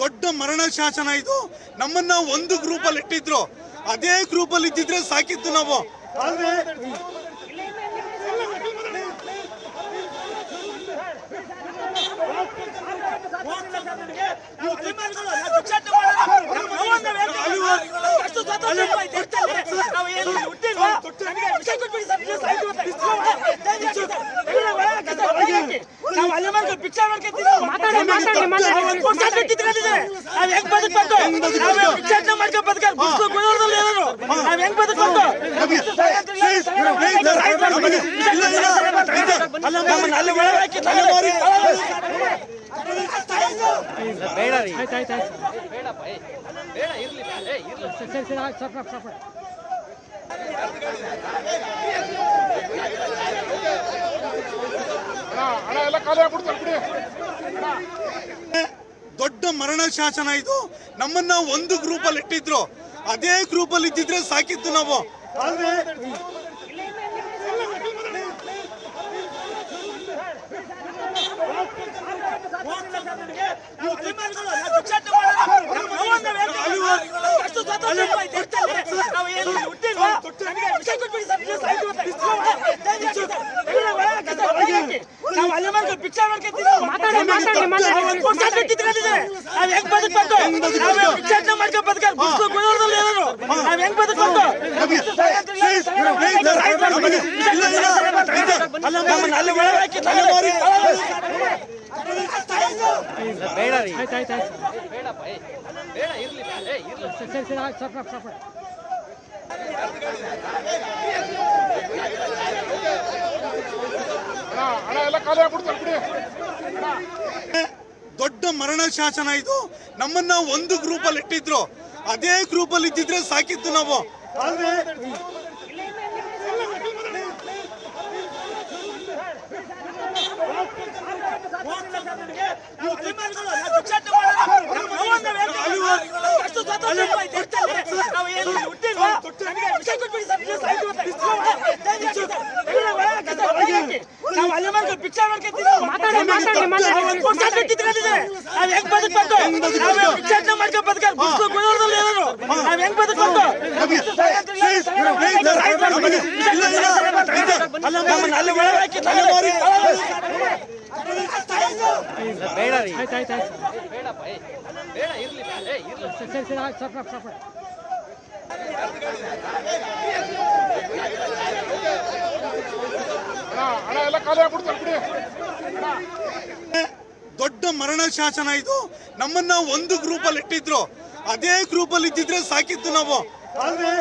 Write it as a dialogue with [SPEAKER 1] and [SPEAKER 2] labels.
[SPEAKER 1] ದೊಡ್ಡ ಮರಣ ಶಾಸನ ಇದು. ನಮ್ಮನ್ನ ಒಂದು ಗ್ರೂಪ್ ಅಲ್ಲಿ ಇಟ್ಟಿದ್ರು, ಅದೇ ಗ್ರೂಪ್ ಅಲ್ಲಿ ಇದ್ದಿದ್ರೆ ಸಾಕಿತ್ತು ನಾವು. ಆದ್ರೆ ದೊಡ್ಡ ಮರಣ ಶಾಸನ ಇದು. ನಮ್ಮನ್ನ ಒಂದು ಗ್ರೂಪ್ ಅಲ್ಲಿ ಇಟ್ಟಿದ್ರು, ಅದೇ ಗ್ರೂಪ್ ಅಲ್ಲಿ ಇದ್ದಿದ್ರೆ ಸಾಕಿತ್ತು ನಾವು. ಆದ್ರೆ ದೊಡ್ಡ ಮರಣ ಶಾಸನ ಇದು. ನಮ್ಮನ್ನ ಒಂದು ಗ್ರೂಪ್ ಅಲ್ಲಿ ಇಟ್ಟಿದ್ರು, ಅದೇ ಗ್ರೂಪ್ ಅಲ್ಲಿ ಇದ್ದಿದ್ರೆ ಸಾಕಿತ್ತು ನಾವು. ಆದ್ರೆ ದೊಡ್ಡ ಮರಣ ಶಾಸನ ಇದು. ನಮ್ಮನ್ನ ಒಂದು ಗ್ರೂಪ್ ಅಲ್ಲಿ ಇಟ್ಟಿದ್ರು, ಅದೇ ಗ್ರೂಪ್ ಅಲ್ಲಿ ಇದ್ದಿದ್ರೆ ಸಾಕಿತ್ತು ನಾವು. ಆದ್ರೆ